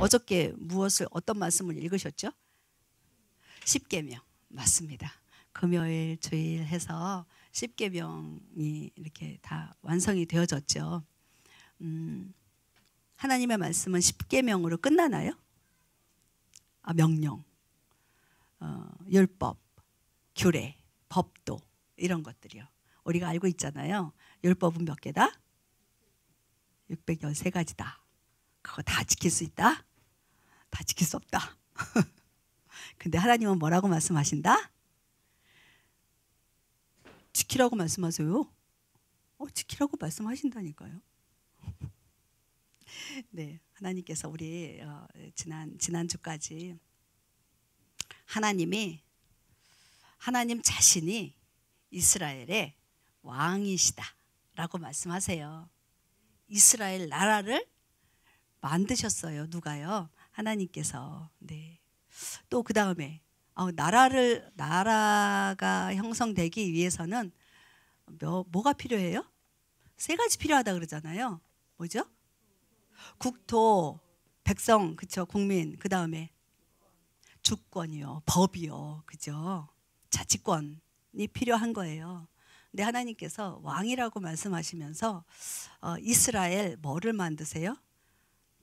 어저께 어떤 말씀을 읽으셨죠? 십계명 맞습니다. 금요일 주일 해서 십계명이 이렇게 다 완성이 되어졌죠. 하나님의 말씀은 십계명으로 끝나나요? 명령, 율법, 규례, 법도 이런 것들이요. 우리가 알고 있잖아요. 율법은 몇 개다? 613가지다. 그거 다 지킬 수 있다? 다 지킬 수 없다. 근데 하나님은 뭐라고 말씀하신다? 지키라고 말씀하세요. 지키라고 말씀하신다니까요. 네, 하나님께서 우리 지난주까지 하나님 자신이 이스라엘의 왕이시다라고 말씀하세요. 이스라엘 나라를 만드셨어요. 누가요? 하나님께서. 네. 또 그 다음에 나라가 형성되기 위해서는 뭐가 필요해요? 3가지 필요하다 그러잖아요. 뭐죠? 국토, 백성, 그쵸? 국민. 그 다음에 주권이요, 법이요, 그죠? 자치권이 필요한 거예요. 근데 하나님께서 왕이라고 말씀하시면서 이스라엘 뭐를 만드세요?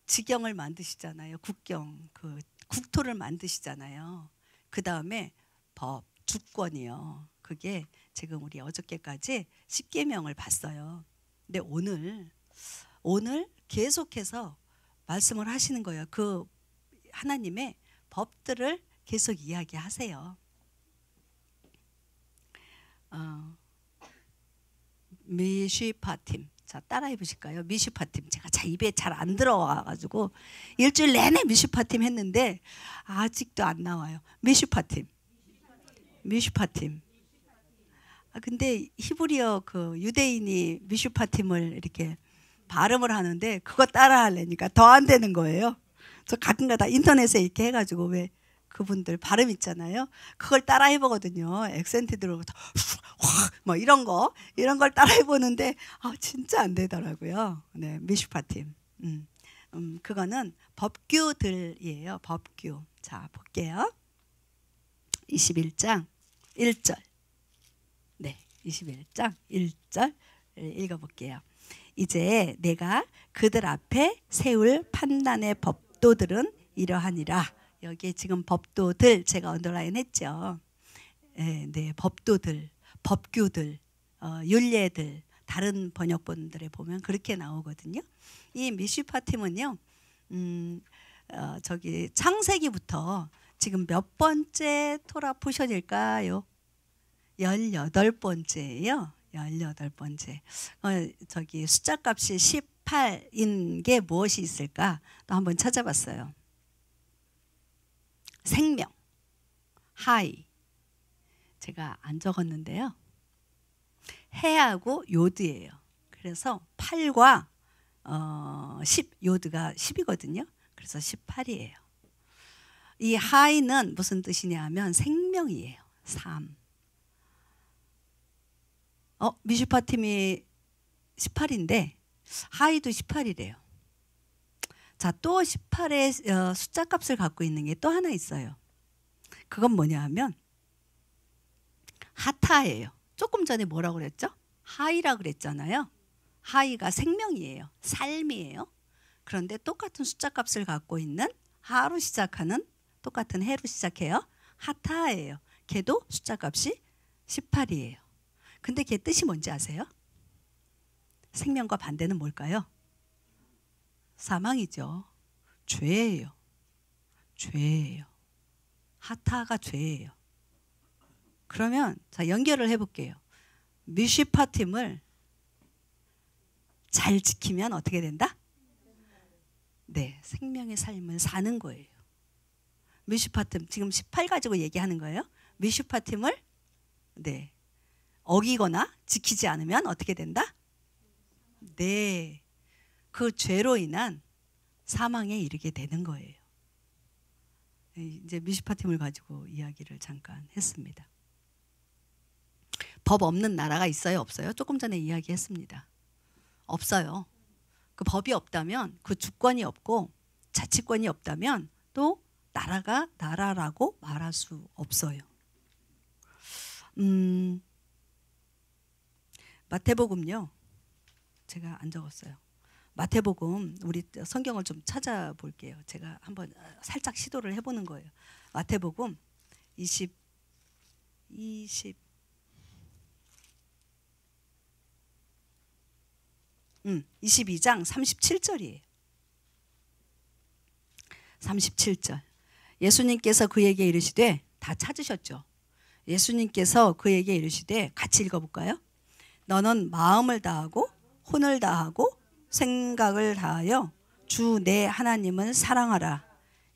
지경을 만드시잖아요. 국경, 그 국토를 만드시잖아요. 그 다음에 법, 주권이요. 그게 지금 우리 어저께까지 십계명을 봤어요. 근데 오늘 계속해서 말씀을 하시는 거예요. 그 하나님의 법들을 계속 이야기하세요. 미슈파팀. 자, 따라해 보실까요? 미슈파팀. 제가 입에 잘 안 들어와가지고 일주일 내내 미슈파팀 했는데 아직도 안 나와요. 미슈파팀. 근데 히브리어 그 유대인이 미슈파팀을 이렇게 발음을 하는데 그거 따라 하려니까 더 안 되는 거예요. 저 가끔가다 인터넷에 이렇게 해가지고 왜 그분들 발음 있잖아요. 그걸 따라 해보거든요. 액센트 들어가서 뭐 이런 걸 따라 해보는데 진짜 안 되더라고요. 네, 미슈파팀. 그거는 법규들이에요. 법규. 자, 볼게요. 21장 1절. 네, 21장 1절 읽어볼게요. 이제 내가 그들 앞에 세울 판단의 법도들은 이러하니라. 여기에 지금 법도들 제가 언더라인 했죠. 네, 법도들, 법규들, 율례들, 다른 번역본들에 보면 그렇게 나오거든요. 이 미슈파팀은요, 창세기부터 지금 몇 번째 토라 포션일까요? 18번째예요. 18번째. 숫자 값이 18인 게 무엇이 있을까? 또 한번 찾아봤어요. 생명, 하이. 제가 안 적었는데요. 해하고 요드예요. 그래서 8과 10, 요드가 10이거든요. 그래서 18이에요. 이 하이는 무슨 뜻이냐 하면 생명이에요. 삶. 미슈파팀이 18인데 하이도 18이래요. 자, 또 18의 숫자 값을 갖고 있는 게 또 하나 있어요. 그건 뭐냐 하면 하타예요. 조금 전에 뭐라고 그랬죠? 하이라 그랬잖아요. 하이가 생명이에요. 삶이에요. 그런데 똑같은 숫자 값을 갖고 있는 하로 시작하는 똑같은 해로 시작해요. 하타예요. 걔도 숫자 값이 18이에요. 근데 걔 뜻이 뭔지 아세요? 생명과 반대는 뭘까요? 사망이죠. 죄예요. 죄예요. 하타가 죄예요. 그러면 자, 연결을 해볼게요. 미슈파팀을 잘 지키면 어떻게 된다? 네, 생명의 삶을 사는 거예요. 미슈파팀 지금 18 가지고 얘기하는 거예요. 미슈파팀을 네, 어기거나 지키지 않으면 어떻게 된다? 네, 그 죄로 인한 사망에 이르게 되는 거예요. 이제 미슈파팀을 가지고 이야기를 잠깐 했습니다. 법 없는 나라가 있어요? 없어요? 조금 전에 이야기했습니다. 없어요. 그 법이 없다면 그 주권이 없고 자치권이 없다면 또 나라가 나라라고 말할 수 없어요. 마태복음요. 제가 안 적었어요. 마태복음 우리 성경을 좀 찾아볼게요. 제가 한번 살짝 시도를 해보는 거예요. 마태복음 22장 37절이에요. 37절. 예수님께서 그에게 이르시되, 다 찾으셨죠? 예수님께서 그에게 이르시되, 같이 읽어볼까요? 너는 마음을 다하고 혼을 다하고 생각을 다하여 주 내 하나님을 사랑하라.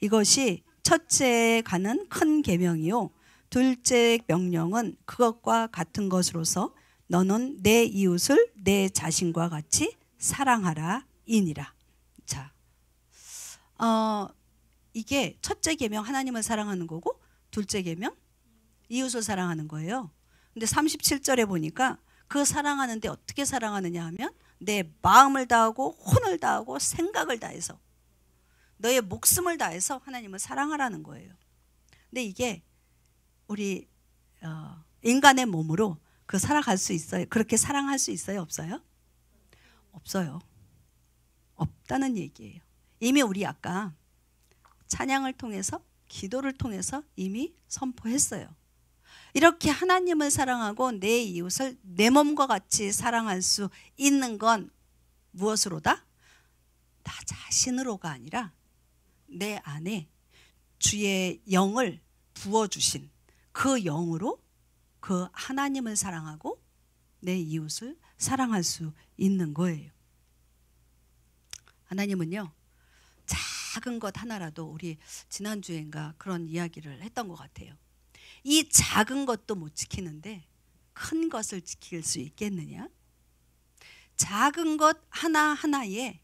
이것이 첫째에 가는 큰 계명이요 둘째 명령은 그것과 같은 것으로서 너는 내 이웃을 내 자신과 같이 사랑하라 이니라. 자, 이게 첫째 계명 하나님을 사랑하는 거고 둘째 계명 이웃을 사랑하는 거예요. 근데 37절에 보니까 그 사랑하는데 어떻게 사랑하느냐 하면 내 마음을 다하고 혼을 다하고 생각을 다해서 너의 목숨을 다해서 하나님을 사랑하라는 거예요. 근데 이게 우리 인간의 몸으로 살아갈 수 있어요? 그렇게 사랑할 수 있어요? 없어요? 없어요. 없다는 얘기예요. 이미 우리 아까 찬양을 통해서 기도를 통해서 이미 선포했어요. 이렇게 하나님을 사랑하고 내 이웃을 내 몸과 같이 사랑할 수 있는 건 무엇으로다? 나 자신으로가 아니라 내 안에 주의 영을 부어주신 그 영으로 그 하나님을 사랑하고 내 이웃을 사랑할 수 있는 거예요. 하나님은요, 작은 것 하나라도 우리 지난주엔가 그런 이야기를 했던 것 같아요. 이 작은 것도 못 지키는데 큰 것을 지킬 수 있겠느냐? 작은 것 하나하나에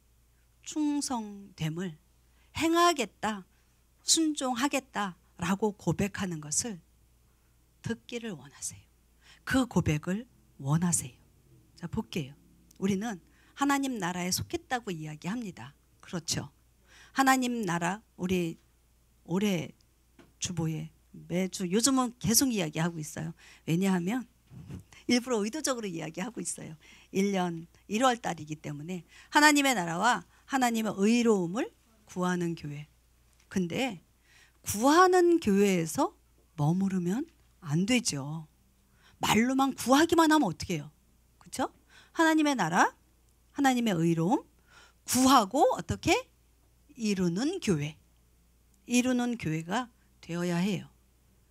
충성됨을 행하겠다, 순종하겠다라고 고백하는 것을 듣기를 원하세요. 그 고백을 원하세요. 자, 볼게요. 우리는 하나님 나라에 속했다고 이야기합니다. 그렇죠? 하나님 나라, 우리 올해 주보에 매주 요즘은 계속 이야기하고 있어요. 왜냐하면 일부러 의도적으로 이야기하고 있어요. 1년 1월 달이기 때문에 하나님의 나라와 하나님의 의로움을 구하는 교회. 근데 구하는 교회에서 머무르면 안 되죠. 말로만 구하기만 하면 어떻게 해요? 그렇죠? 하나님의 나라, 하나님의 의로움 구하고 어떻게? 이루는 교회. 이루는 교회가 되어야 해요.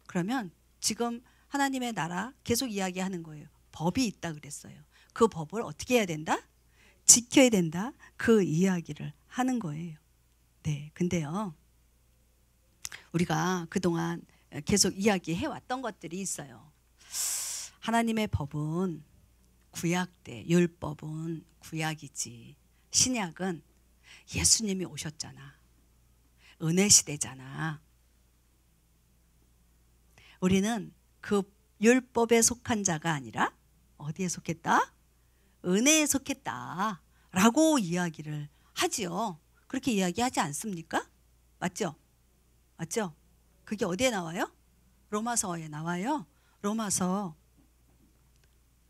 그러면 지금 하나님의 나라 계속 이야기하는 거예요. 법이 있다 그랬어요. 그 법을 어떻게 해야 된다? 지켜야 된다. 그 이야기를 하는 거예요. 네, 근데요, 우리가 그동안 계속 이야기해 왔던 것들이 있어요. 하나님의 법은 구약 때, 율법은 구약이지, 신약은 예수님이 오셨잖아. 은혜 시대잖아. 우리는 그 율법에 속한 자가 아니라 어디에 속했다? 은혜에 속했다 라고 이야기를 하지요. 그렇게 이야기하지 않습니까? 맞죠? 맞죠? 그게 어디에 나와요? 로마서에 나와요. 로마서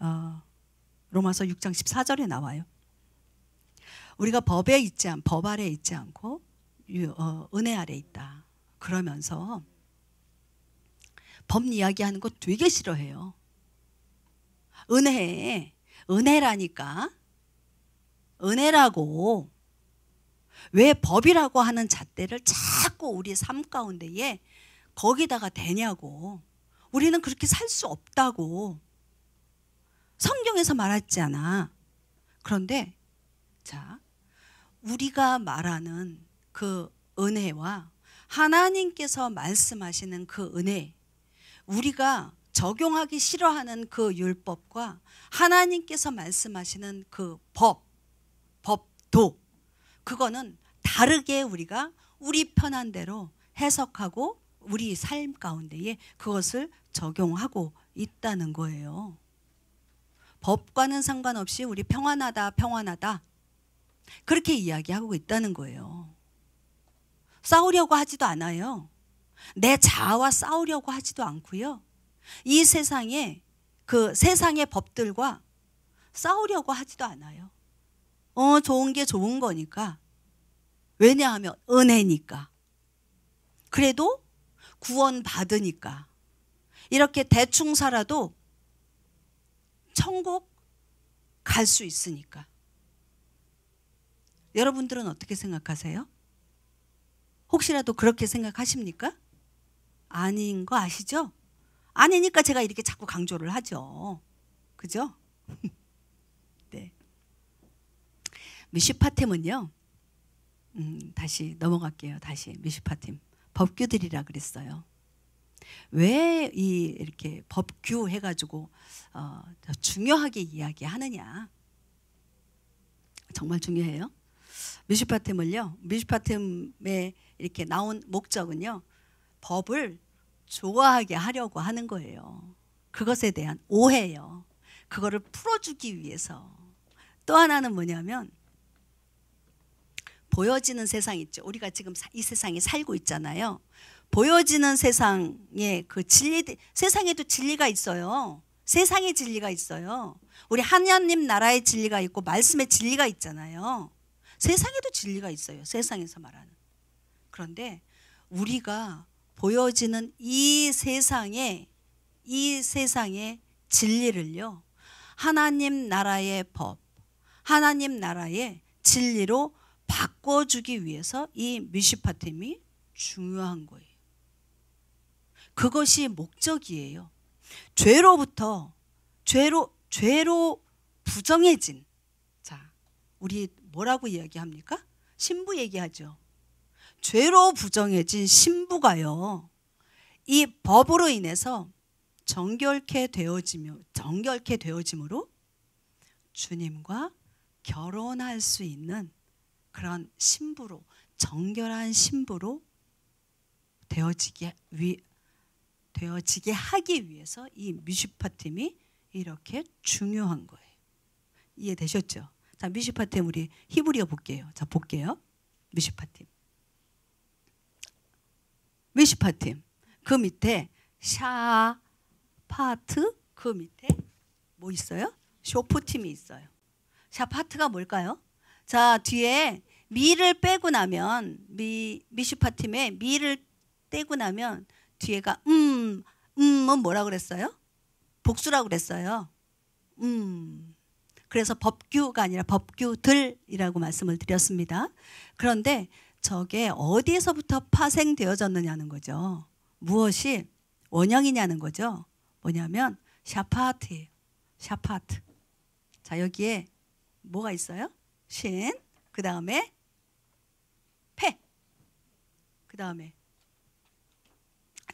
6장 14절에 나와요. 우리가 법 아래 있지 않고 은혜 아래 있다. 그러면서 법 이야기하는 거 되게 싫어해요. 은혜라니까. 은혜라고. 왜 법이라고 하는 잣대를 자꾸 우리 삶 가운데에 거기다가 대냐고. 우리는 그렇게 살 수 없다고. 성경에서 말했잖아. 그런데 자, 우리가 말하는 그 은혜와 하나님께서 말씀하시는 그 은혜, 우리가 적용하기 싫어하는 그 율법과 하나님께서 말씀하시는 그 법도 그거는 다르게 우리가 우리 편한 대로 해석하고 우리 삶 가운데에 그것을 적용하고 있다는 거예요. 법과는 상관없이 우리 평안하다 그렇게 이야기하고 있다는 거예요. 싸우려고 하지도 않아요. 내 자아와 싸우려고 하지도 않고요. 이 세상에 그 세상의 법들과 싸우려고 하지도 않아요. 좋은 게 좋은 거니까. 왜냐하면 은혜니까. 그래도 구원 받으니까. 이렇게 대충 살아도 천국 갈 수 있으니까. 여러분들은 어떻게 생각하세요? 혹시라도 그렇게 생각하십니까? 아닌 거 아시죠? 아니니까 제가 이렇게 자꾸 강조를 하죠. 그죠? 네. 미슈파템은요. 다시 넘어갈게요. 다시 미슈파템. 법규들이라 그랬어요. 왜 이렇게 법규 해가지고 중요하게 이야기하느냐. 정말 중요해요. 미슈파템을요. 미슈파템에 이렇게 나온 목적은요. 법을 좋아하게 하려고 하는 거예요. 그것에 대한 오해예요. 그거를 풀어주기 위해서. 또 하나는 뭐냐면 보여지는 세상 있죠. 우리가 지금 이 세상에 살고 있잖아요. 보여지는 세상에 그 진리, 세상에도 진리가 있어요. 세상에 진리가 있어요. 우리 하나님 나라의 진리가 있고 말씀의 진리가 있잖아요. 세상에도 진리가 있어요. 세상에서 말하는. 그런데 우리가 보여지는 이 세상의 진리를요. 하나님 나라의 법, 하나님 나라의 진리로 바꿔주기 위해서 이 미슈파템이 중요한 거예요. 그것이 목적이에요. 죄로 부정해진. 자, 우리 뭐라고 이야기합니까? 신부 얘기하죠. 죄로 부정해진 신부가요. 이 법으로 인해서 정결케 되어짐으로 주님과 결혼할 수 있는 그런 신부로, 정결한 신부로 되어지게 하기 위해서 이 미슈파템이 이렇게 중요한 거예요. 이해되셨죠? 자, 미슈파템 우리 히브리어 볼게요. 자, 볼게요. 미슈파템. 미슈파템. 그 밑에 샤파트, 그 밑에 뭐 있어요? 쇼프팀이 있어요. 샤파트가 뭘까요? 자, 뒤에 미를 빼고 나면 미슈파팀에 미를 떼고 나면 뒤에가 은 뭐라 그랬어요? 복수라고 그랬어요. 그래서 법규가 아니라 법규들이라고 말씀을 드렸습니다. 그런데 저게 어디에서부터 파생되어졌느냐는 거죠. 무엇이 원형이냐는 거죠. 뭐냐면 샤파트예요. 샤파트. 자, 여기에 뭐가 있어요? 신, 그 다음에 패, 그 다음에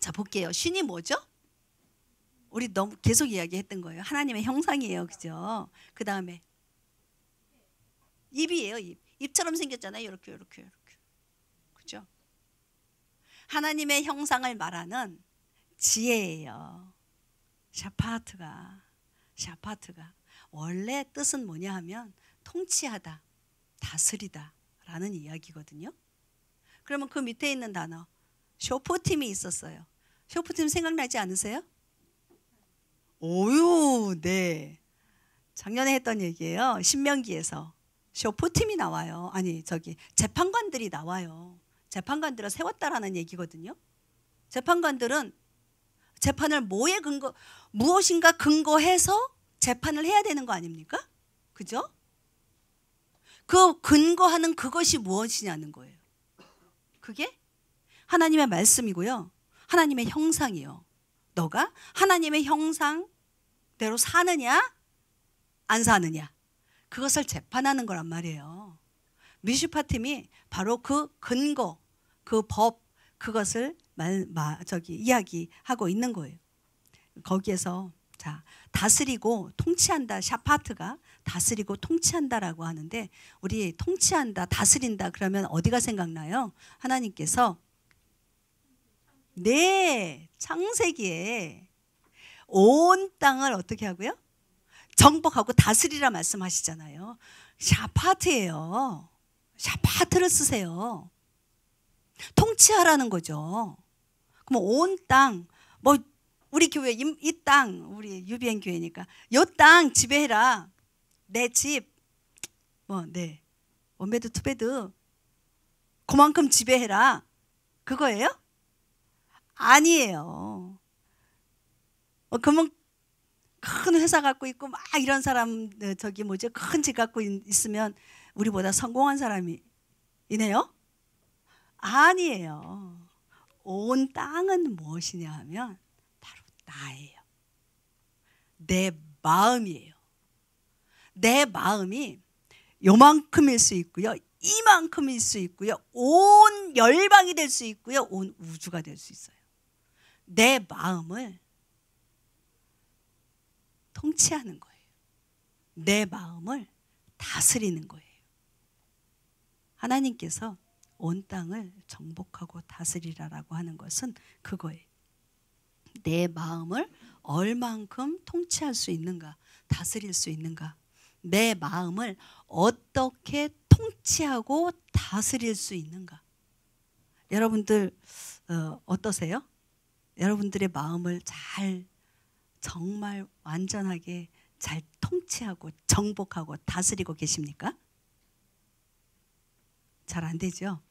자, 볼게요. 신이 뭐죠? 우리 너무 계속 이야기했던 거예요. 하나님의 형상이에요. 그죠? 그 다음에 입이에요. 입처럼 생겼잖아요. 이렇게. 그죠? 하나님의 형상을 말하는 지혜예요. 샤파트가 원래 뜻은 뭐냐 하면 통치하다, 다스리다 라는 이야기거든요. 그러면 그 밑에 있는 단어 쇼프팀이 있었어요. 쇼프팀 생각나지 않으세요? 오유, 네. 작년에 했던 얘기예요. 신명기에서 쇼프팀이 나와요. 아니, 재판관들이 나와요. 재판관들을 세웠다라는 얘기거든요. 재판관들은 재판을 무엇인가 근거해서 재판을 해야 되는 거 아닙니까? 그죠? 그 근거하는 그것이 무엇이냐는 거예요. 그게 하나님의 말씀이고요. 하나님의 형상이요. 너가 하나님의 형상대로 사느냐 안 사느냐, 그것을 재판하는 거란 말이에요. 미슈파팀이 바로 그 근거, 그 법, 그것을 이야기하고 있는 거예요. 거기에서 자, 다스리고 통치한다. 샤파트가 다스리고 통치한다라고 하는데, 우리 통치한다, 다스린다 그러면 어디가 생각나요? 하나님께서 창세기에 온 땅을 어떻게 하고요? 정복하고 다스리라 말씀하시잖아요. 샤파트예요. 샤파트를 쓰세요. 통치하라는 거죠. 그럼 온 땅, 뭐 우리 교회 이 땅, 우리 UBN 교회니까 요 땅 지배해라. 내 집, 뭐 네, 원베드 투베드 그만큼 지배해라. 그거예요? 아니에요. 그러면 큰 회사 갖고 있고 막 이런 사람, 저기 뭐죠, 큰 집 갖고 있으면 우리보다 성공한 사람이 이네요? 아니에요. 온 땅은 무엇이냐 하면 바로 나예요. 내 마음이에요. 내 마음이 요만큼일 수 있고요, 이만큼일 수 있고요, 온 열방이 될 수 있고요, 온 우주가 될 수 있어요. 내 마음을 통치하는 거예요. 내 마음을 다스리는 거예요. 하나님께서 온 땅을 정복하고 다스리라라고 하는 것은 그거예요. 내 마음을 얼만큼 통치할 수 있는가, 다스릴 수 있는가, 내 마음을 어떻게 통치하고 다스릴 수 있는가. 여러분들 어떠세요? 여러분들의 마음을 잘, 정말 완전하게 잘 통치하고 정복하고 다스리고 계십니까? 잘 안 되죠?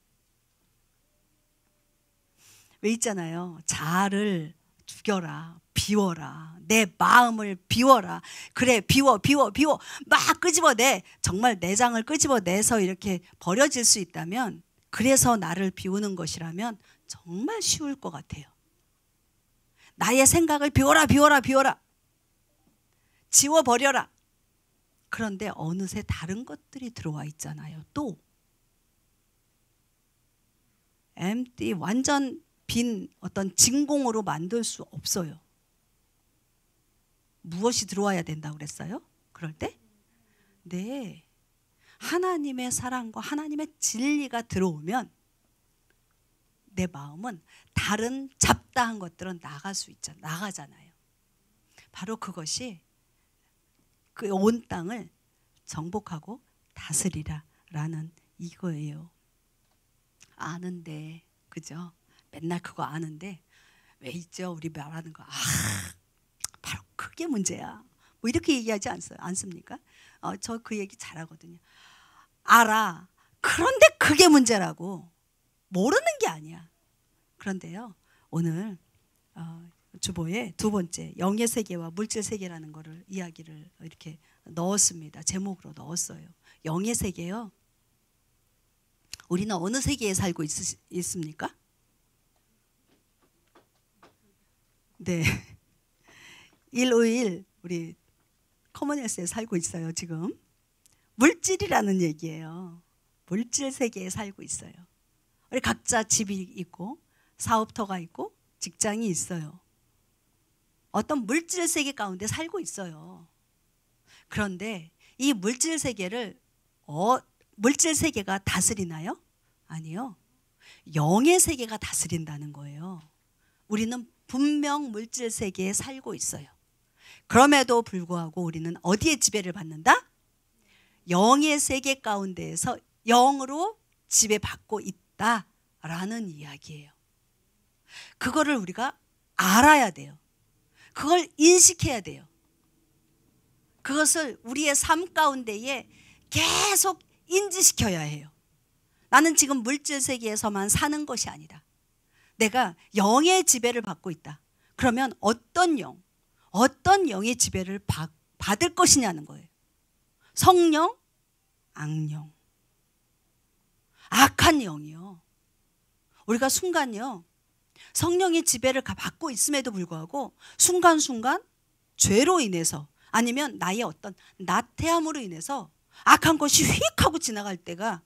왜 있잖아요. 자아를 죽여라, 비워라, 내 마음을 비워라. 그래, 비워 막 끄집어내. 정말 내장을 끄집어내서 이렇게 버려질 수 있다면, 그래서 나를 비우는 것이라면 정말 쉬울 것 같아요. 나의 생각을 비워라. 지워버려라. 그런데 어느새 다른 것들이 들어와 있잖아요. 또 empty, 완전 빈 어떤 진공으로 만들 수 없어요. 무엇이 들어와야 된다고 그랬어요? 그럴 때? 네, 하나님의 사랑과 하나님의 진리가 들어오면 내 마음은 다른 잡다한 것들은 나가잖아요. 바로 그것이 그 온 땅을 정복하고 다스리라라는 이거예요. 아는데, 그죠? 맨날 그거 아는데 왜 있죠? 우리 말하는 거, 바로 그게 문제야. 뭐 이렇게 얘기하지 않습니까? 저 그 얘기 잘하거든요. 알아. 그런데 그게 문제라고. 모르는 게 아니야. 그런데요, 오늘 주보에 두 번째 영의 세계와 물질 세계라는 거를 이야기를 이렇게 넣었습니다. 제목으로 넣었어요. 영의 세계요. 우리는 어느 세계에 살고 있습니까? 네, 151 우리 커머니얼스에 살고 있어요. 지금 물질이라는 얘기예요. 물질 세계에 살고 있어요. 우리 각자 집이 있고 사업터가 있고 직장이 있어요. 어떤 물질 세계 가운데 살고 있어요. 그런데 이 물질 세계를 물질 세계가 다스리나요? 아니요. 영의 세계가 다스린다는 거예요. 우리는 분명 물질 세계에 살고 있어요. 그럼에도 불구하고 우리는 어디에 지배를 받는다? 영의 세계 가운데에서 영으로 지배받고 있다라는 이야기예요. 그거를 우리가 알아야 돼요. 그걸 인식해야 돼요. 그것을 우리의 삶 가운데에 계속 인지시켜야 해요. 나는 지금 물질 세계에서만 사는 것이 아니다. 내가 영의 지배를 받고 있다. 그러면 어떤 영의 지배를 받을 것이냐는 거예요. 성령, 악령, 악한 영이요. 우리가 순간요, 성령의 지배를 받고 있음에도 불구하고 순간순간 죄로 인해서, 아니면 나의 어떤 나태함으로 인해서 악한 것이 휙 하고 지나갈 때가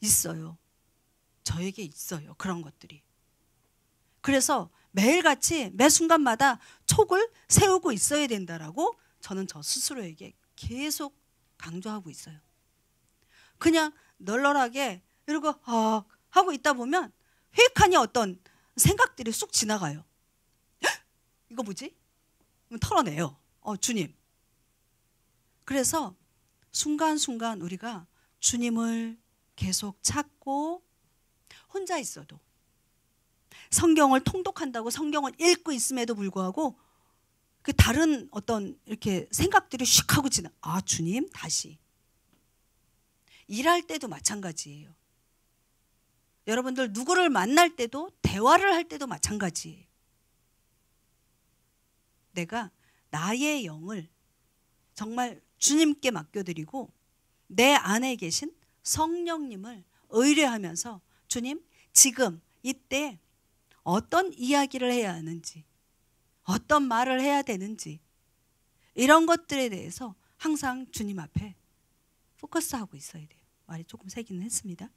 있어요. 저에게 있어요. 그런 것들이. 그래서 매일같이 매 순간마다 촉을 세우고 있어야 된다라고 저는 저 스스로에게 계속 강조하고 있어요. 그냥 널널하게 이러고 하고 있다 보면 휙하니 어떤 생각들이 쑥 지나가요. 이거 뭐지? 털어내요. 주님. 그래서 순간순간 우리가 주님을 계속 찾고 혼자 있어도 성경을 통독한다고 성경을 읽고 있음에도 불구하고 그 다른 어떤 이렇게 생각들이 슉 하고 지나. 아, 주님 다시. 일할 때도 마찬가지예요. 여러분들 누구를 만날 때도 대화를 할 때도 마찬가지예요. 내가 나의 영을 정말 주님께 맡겨드리고 내 안에 계신 성령님을 의뢰하면서 주님 지금 이때 어떤 이야기를 해야 하는지 어떤 말을 해야 되는지 이런 것들에 대해서 항상 주님 앞에 포커스하고 있어야 돼요. 말이 조금 세기는 했습니다.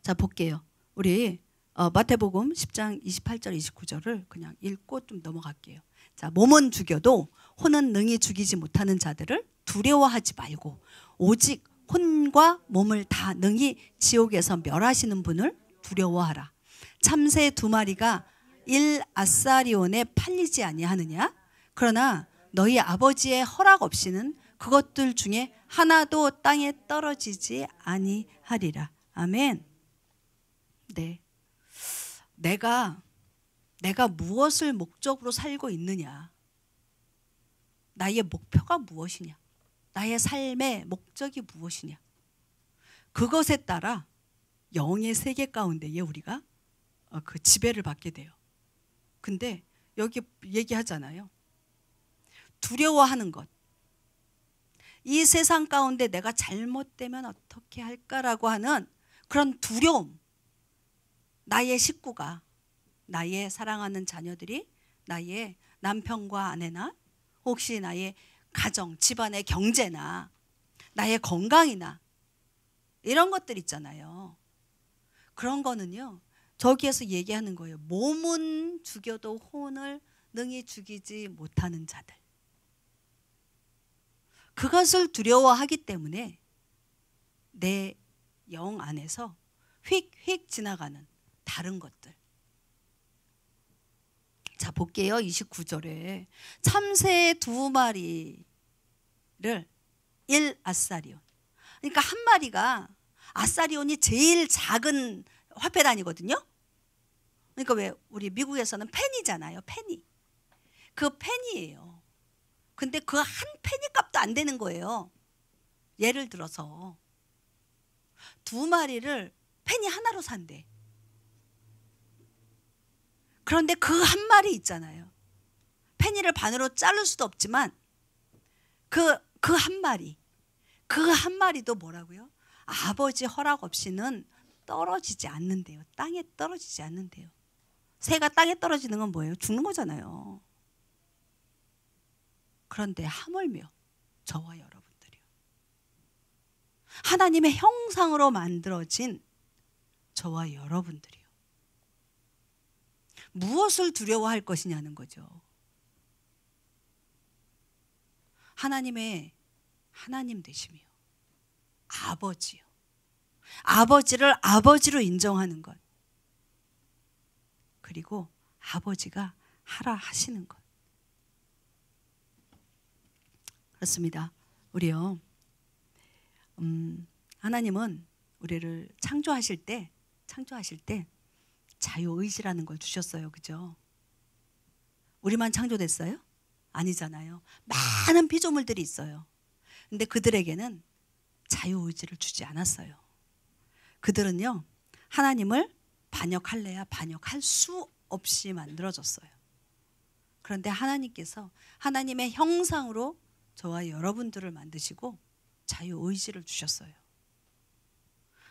자, 볼게요. 우리 마태복음 10장 28절 29절을 그냥 읽고 좀 넘어갈게요. 자, 몸은 죽여도 혼은 능히 죽이지 못하는 자들을 두려워하지 말고 오직 혼과 몸을 다 능히 지옥에서 멸하시는 분을 두려워하라. 참새 2마리가 1아사리온에 팔리지 아니하느냐? 그러나 너희 아버지의 허락 없이는 그것들 중에 하나도 땅에 떨어지지 아니하리라. 아멘. 네. 내가 무엇을 목적으로 살고 있느냐? 나의 목표가 무엇이냐? 나의 삶의 목적이 무엇이냐? 그것에 따라 영의 세계 가운데에 우리가 그 지배를 받게 돼요. 근데 여기 얘기하잖아요. 두려워하는 것. 이 세상 가운데 내가 잘못되면 어떻게 할까라고 하는 그런 두려움. 나의 식구가, 나의 사랑하는 자녀들이, 나의 남편과 아내나 혹시 나의 가정, 집안의 경제나 나의 건강이나 이런 것들 있잖아요. 그런 거는요. 저기에서 얘기하는 거예요. 몸은 죽여도 혼을 능히 죽이지 못하는 자들. 그것을 두려워하기 때문에 내 영 안에서 휙휙 지나가는 다른 것들. 자, 볼게요. 29절에 참새 2마리를 1아사리온. 그러니까 한 마리가 아사리온이 제일 작은 화폐 단위거든요. 그러니까 왜 우리 미국에서는 페니잖아요. 페니. 그 페니예요. 근데 그 한 페니 값도 안 되는 거예요. 예를 들어서 2마리를 페니 하나로 산대. 그런데 그 한 마리 있잖아요. 페니를 반으로 자를 수도 없지만 그 한 마리도 뭐라고요? 아버지 허락 없이는 떨어지지 않는데요. 땅에 떨어지지 않는데요. 새가 땅에 떨어지는 건 뭐예요? 죽는 거잖아요. 그런데 하물며 저와 여러분들이요. 하나님의 형상으로 만들어진 저와 여러분들이요. 무엇을 두려워할 것이냐는 거죠. 하나님 되시며 아버지요. 아버지를 아버지로 인정하는 것. 그리고 아버지가 하라 하시는 것. 그렇습니다. 우리요. 하나님은 우리를 창조하실 때 자유의지라는 걸 주셨어요. 그죠? 우리만 창조됐어요? 아니잖아요. 많은 피조물들이 있어요. 근데 그들에게는 자유의지를 주지 않았어요. 그들은요, 하나님을 반역할래야 반역할 수 없이 만들어졌어요. 그런데 하나님께서 하나님의 형상으로 저와 여러분들을 만드시고 자유의지를 주셨어요.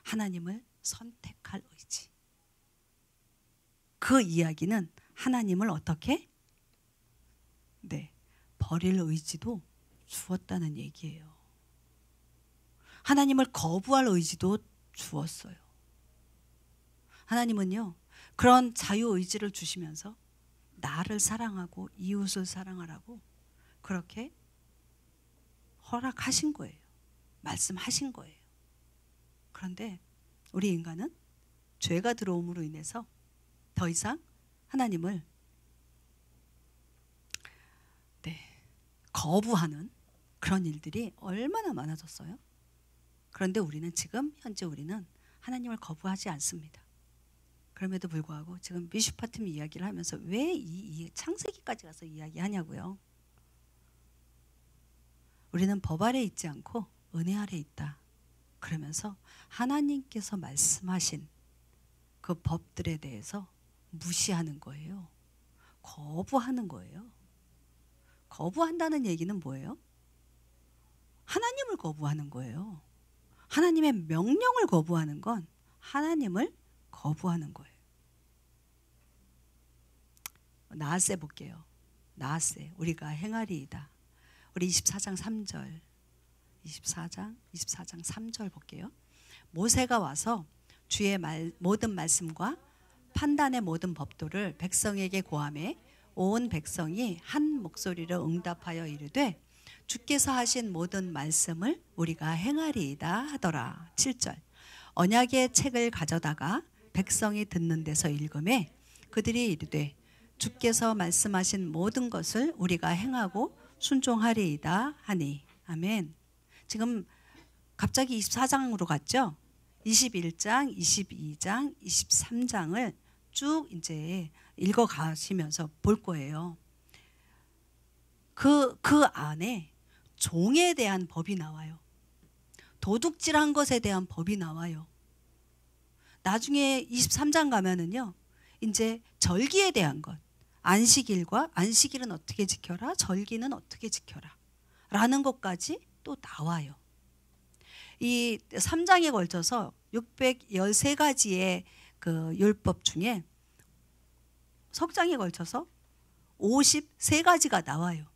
하나님을 선택할 의지. 그 이야기는 하나님을 어떻게? 네, 버릴 의지도 주었다는 얘기예요. 하나님을 거부할 의지도 주었어요. 하나님은요, 그런 자유의지를 주시면서 나를 사랑하고 이웃을 사랑하라고 그렇게 허락하신 거예요. 말씀하신 거예요. 그런데 우리 인간은 죄가 들어옴으로 인해서 더 이상 하나님을 거부하는 그런 일들이 얼마나 많아졌어요. 그런데 우리는 지금 현재 우리는 하나님을 거부하지 않습니다. 그럼에도 불구하고 지금 미슈파팀 이야기를 하면서 왜 이 창세기까지 가서 이야기하냐고요. 우리는 법 아래 있지 않고 은혜 아래 있다. 그러면서 하나님께서 말씀하신 그 법들에 대해서 무시하는 거예요. 거부하는 거예요. 거부한다는 얘기는 뭐예요? 하나님을 거부하는 거예요. 하나님의 명령을 거부하는 건 하나님을 거부하는 거예요. 나아세 볼게요. 나아세 우리가 행하리이다. 우리 24장 3절 24장 3절 볼게요. 모세가 와서 주의 모든 말씀과 판단의 모든 법도를 백성에게 고하매 온 백성이 한 목소리로 응답하여 이르되 주께서 하신 모든 말씀을 우리가 행하리이다 하더라. 7절 언약의 책을 가져다가 백성이 듣는 데서 읽음에 그들이 이르되 주께서 말씀하신 모든 것을 우리가 행하고 순종하리이다 하니. 아멘. 지금 갑자기 24장으로 갔죠. 21장, 22장, 23장을 쭉 이제 읽어 가시면서 볼 거예요. 그 안에 종에 대한 법이 나와요. 도둑질한 것에 대한 법이 나와요. 나중에 23장 가면은요, 이제 절기에 대한 것, 안식일과 안식일은 어떻게 지켜라, 절기는 어떻게 지켜라 라는 것까지 또 나와요. 이 3장에 걸쳐서 613가지의 그 율법 중에 석장에 걸쳐서 53가지가 나와요.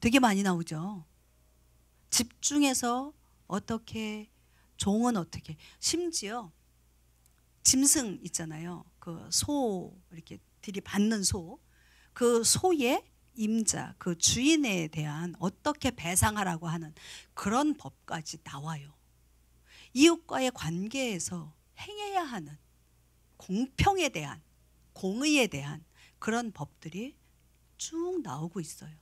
되게 많이 나오죠. 집중해서 어떻게, 종은 어떻게, 심지어 짐승 있잖아요. 그 소, 이렇게 들이받는 소, 그 소의 임자, 그 주인에 대한 어떻게 배상하라고 하는 그런 법까지 나와요. 이웃과의 관계에서 행해야 하는 공평에 대한, 공의에 대한 그런 법들이 쭉 나오고 있어요.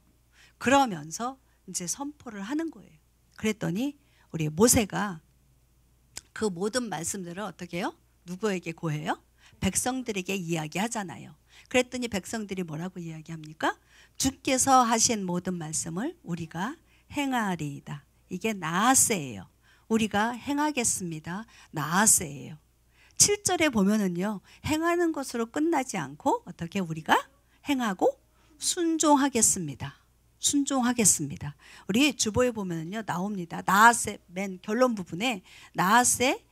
그러면서 이제 선포를 하는 거예요. 그랬더니 우리 모세가 그 모든 말씀들을 어떻게 해요? 누구에게 고해요? 백성들에게 이야기하잖아요. 그랬더니 백성들이 뭐라고 이야기합니까? 주께서 하신 모든 말씀을 우리가 행하리이다. 이게 나아세예요. 우리가 행하겠습니다. 나아세예요. 7절에 보면은요, 행하는 것으로 끝나지 않고 어떻게 우리가 행하고 순종하겠습니다. 순종하겠습니다. 우리 주보에 보면은요, 나옵니다. 나아세, 맨 결론 부분에 나아세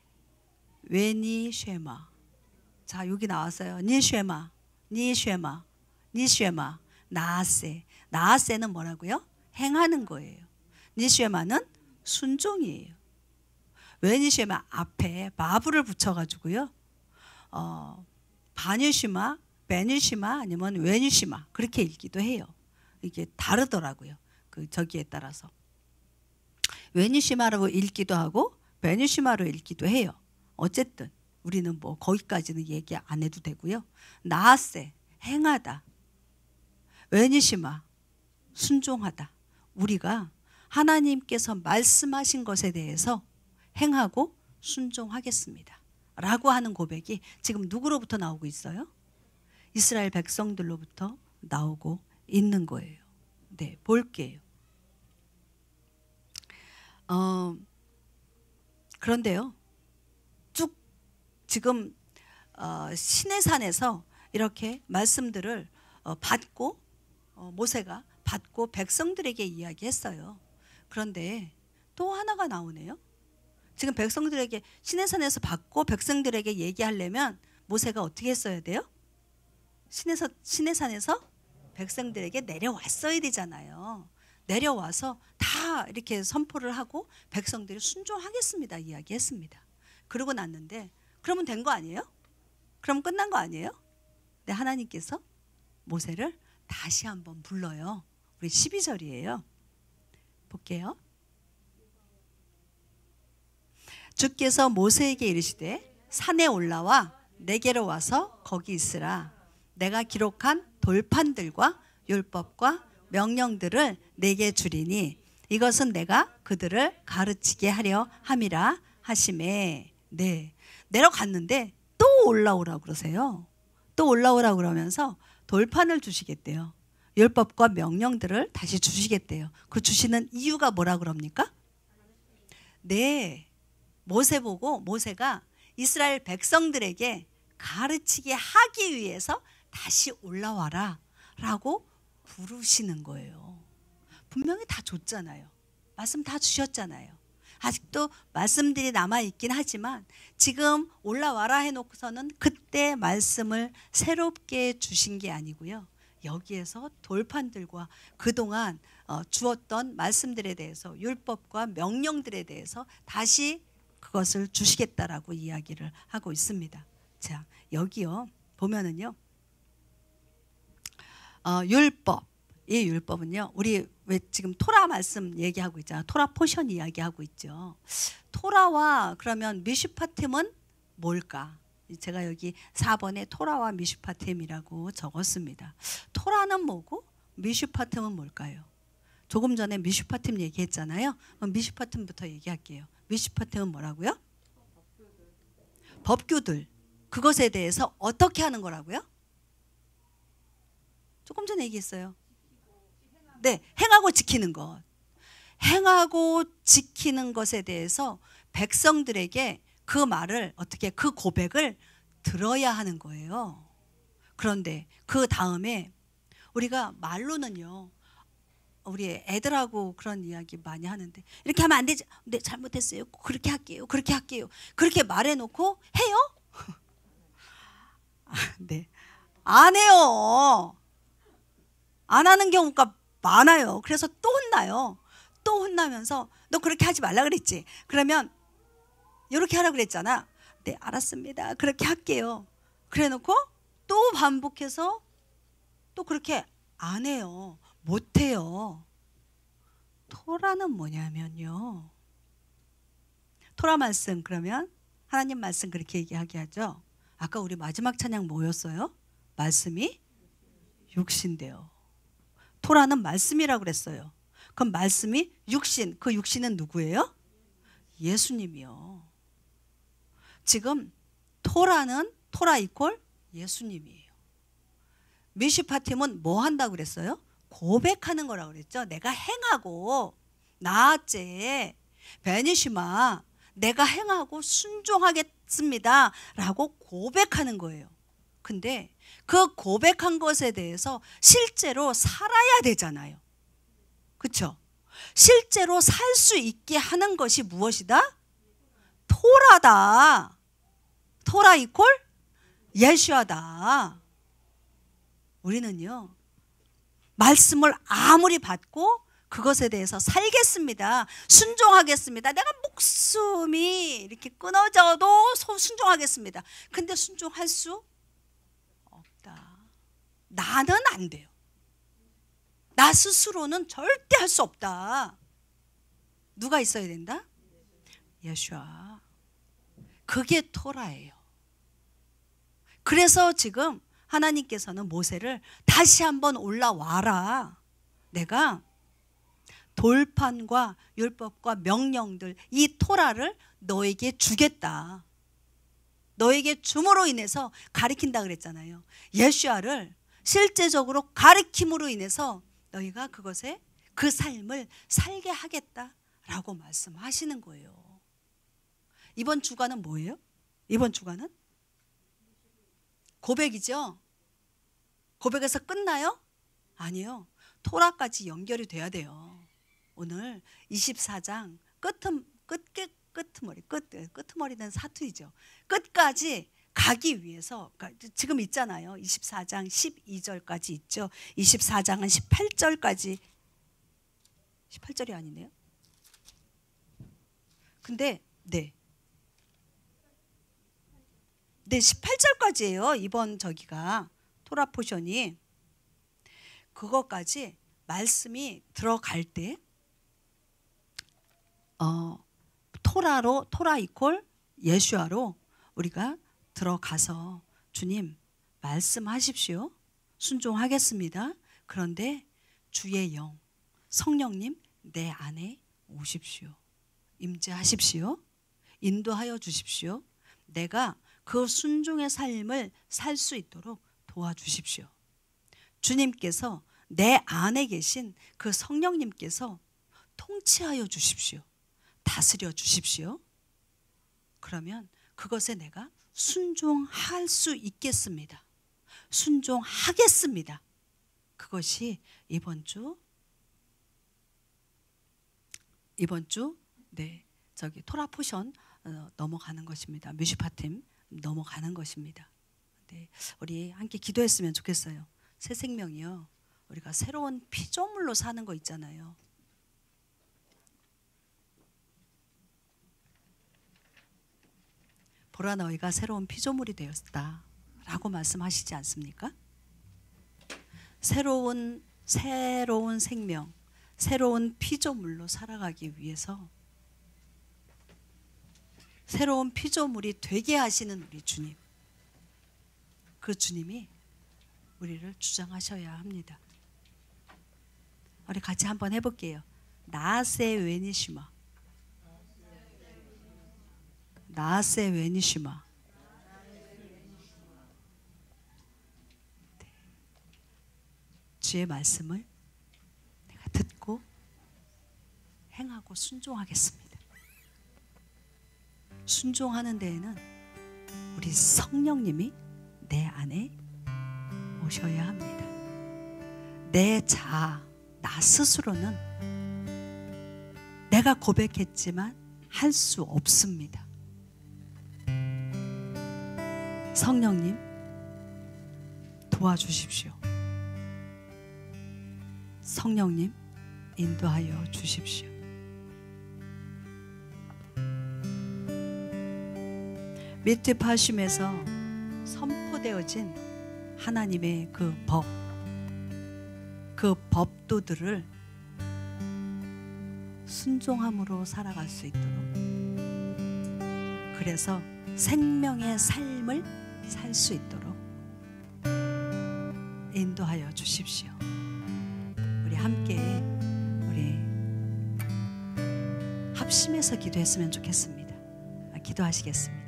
웨니 쉐마. 자, 여기 나왔어요. 니쉐마, 니쉐마, 니쉐마. 나아세. 나아세는 뭐라고요? 행하는 거예요. 니쉐마는 순종이에요. 웨니쉐마 앞에 마부를 붙여가지고요. 바뉴시마, 베뉴시마 아니면 웨뉴시마 그렇게 읽기도 해요. 이게 다르더라고요. 그 저기에 따라서 웨뉴시마로 읽기도 하고 베뉴시마로 읽기도 해요. 어쨌든 우리는 뭐 거기까지는 얘기 안 해도 되고요. 나아세 행하다, 웨니시마 순종하다. 우리가 하나님께서 말씀하신 것에 대해서 행하고 순종하겠습니다 라고 하는 고백이 지금 누구로부터 나오고 있어요? 이스라엘 백성들로부터 나오고 있는 거예요. 네, 볼게요. 그런데요, 쭉 지금 시내산에서 이렇게 말씀들을 받고 모세가 받고 백성들에게 이야기했어요. 그런데 또 하나가 나오네요. 지금 백성들에게 시내산에서 받고 백성들에게 얘기하려면 모세가 어떻게 했어야 돼요? 시내산에서 백성들에게 내려왔어야 되잖아요. 내려와서 다 이렇게 선포를 하고 백성들이 순종하겠습니다 이야기했습니다. 그러고 났는데 그러면 된 거 아니에요? 그럼 끝난 거 아니에요? 네, 하나님께서 모세를 다시 한번 불러요. 우리 12절이에요. 볼게요. 주께서 모세에게 이르시되 산에 올라와 내게로 와서 거기 있으라. 내가 기록한 돌판들과 율법과 명령들을 내게 주리니 이것은 내가 그들을 가르치게 하려 함이라 하시매. 네. 내려갔는데 또 올라오라고 그러세요. 또 올라오라고 그러면서 돌판을 주시겠대요. 율법과 명령들을 다시 주시겠대요. 그 주시는 이유가 뭐라 그럽니까? 네. 모세 보고 모세가 이스라엘 백성들에게 가르치게 하기 위해서 다시 올라와라 라고 부르시는 거예요. 분명히 다 줬잖아요. 말씀 다 주셨잖아요. 아직도 말씀들이 남아있긴 하지만 지금 올라와라 해놓고서는 그때 말씀을 새롭게 주신 게 아니고요. 여기에서 돌판들과 그동안 주었던 말씀들에 대해서 율법과 명령들에 대해서 다시 그것을 주시겠다라고 이야기를 하고 있습니다. 자, 여기요 보면은요, 율법, 이 율법은요, 우리 왜 지금 토라 말씀 얘기하고 있잖아요. 토라 포션 이야기하고 있죠. 토라와 그러면 미슈파팀은 뭘까? 제가 여기 4번에 토라와 미슈파팀이라고 적었습니다. 토라는 뭐고 미슈파팀은 뭘까요? 조금 전에 미슈파팀 얘기했잖아요. 그럼 미슈파팀부터 얘기할게요. 미슈파팀은 뭐라고요? 법규들. 그것에 대해서 어떻게 하는 거라고요? 조금 전에 얘기했어요. 네, 행하고 지키는 것. 행하고 지키는 것에 대해서 백성들에게 그 말을 어떻게, 그 고백을 들어야 하는 거예요. 그런데 그 다음에 우리가 말로는요, 우리 애들하고 그런 이야기 많이 하는데, 이렇게 하면 안 되지. 네, 잘못했어요. 그렇게 할게요. 그렇게 할게요. 그렇게 말해놓고 해요? 네, 안 해요. 안 하는 경우가 많아요. 그래서 또 혼나요. 또 혼나면서 너 그렇게 하지 말라 그랬지. 그러면 이렇게 하라 그랬잖아. 네, 알았습니다. 그렇게 할게요. 그래 놓고 또 반복해서 또 그렇게 안 해요. 못 해요. 토라는 뭐냐면요, 토라 말씀, 그러면 하나님 말씀 그렇게 얘기하게 하죠. 아까 우리 마지막 찬양 뭐였어요? 말씀이 육신돼요. 토라는 말씀이라고 그랬어요. 그럼 말씀이 육신, 그 육신은 누구예요? 예수님이요. 지금 토라는 토라 이퀄 예수님이에요. 미슈파팀은 뭐 한다고 그랬어요? 고백하는 거라고 그랬죠. 내가 행하고 나아째 베니시마, 내가 행하고 순종하겠습니다 라고 고백하는 거예요. 근데 그 고백한 것에 대해서 실제로 살아야 되잖아요. 그렇죠? 실제로 살 수 있게 하는 것이 무엇이다? 토라다. 토라 이퀄 예수아다. 우리는요, 말씀을 아무리 받고 그것에 대해서 살겠습니다, 순종하겠습니다, 내가 목숨이 이렇게 끊어져도 순종하겠습니다. 근데 순종할 수 없다. 나는 안 돼요. 나 스스로는 절대 할 수 없다. 누가 있어야 된다? 예수아. 그게 토라예요. 그래서 지금 하나님께서는 모세를 다시 한번 올라와라. 내가 돌판과 율법과 명령들, 이 토라를 너에게 주겠다. 너에게 줌으로 인해서 가리킨다 그랬잖아요. 예수아를 실제적으로 가리킴으로 인해서 너희가 그것에 그 삶을 살게 하겠다라고 말씀하시는 거예요. 이번 주간은 뭐예요? 이번 주간은 고백이죠. 고백에서 끝나요? 아니요. 토라까지 연결이 돼야 돼요. 오늘 24장 끄트머리는 사투리죠. 끝까지 가기 위해서, 그러니까 지금 있잖아요. 24장 12절까지 있죠. 24장은 18절까지, 18절이 아니네요. 근데 네, 18절까지예요. 이번 저기가 토라 포션이. 그것까지 말씀이 들어갈 때 토라 이퀄 예수아로 우리가 들어가서 주님 말씀하십시오. 순종하겠습니다. 그런데 주의 영 성령님 내 안에 오십시오. 임재하십시오. 인도하여 주십시오. 내가 그 순종의 삶을 살 수 있도록 도와주십시오. 주님께서 내 안에 계신 그 성령님께서 통치하여 주십시오. 다스려 주십시오. 그러면 그것에 내가 순종할 수 있겠습니다. 순종하겠습니다. 그것이 이번 주 저기 토라 포션 넘어가는 것입니다. 뮤시파팀 넘어가는 것입니다. 네, 우리 함께 기도했으면 좋겠어요. 새 생명이요, 우리가 새로운 피조물로 사는 거 있잖아요. 보라 너희가 새로운 피조물이 되었다 라고 말씀하시지 않습니까? 새로운 생명, 새로운 피조물로 살아가기 위해서 새로운 피조물이 되게 하시는 우리 주님, 그 주님이 우리를 주장하셔야 합니다. 우리 같이 한번 해볼게요. 나세 웨니시마, 나세 웨니시마. 네. 주의 말씀을 내가 듣고 행하고 순종하겠습니다. 순종하는 데에는 우리 성령님이 내 안에 오셔야 합니다. 내 자아, 나 스스로는 내가 고백했지만 할 수 없습니다. 성령님 도와주십시오. 성령님 인도하여 주십시오. 미트파심에서 선포되어진 하나님의 그 법도들을 순종함으로 살아갈 수 있도록, 그래서 생명의 삶을 살 수 있도록 인도하여 주십시오. 우리 함께 우리 합심해서 기도했으면 좋겠습니다. 기도하시겠습니다.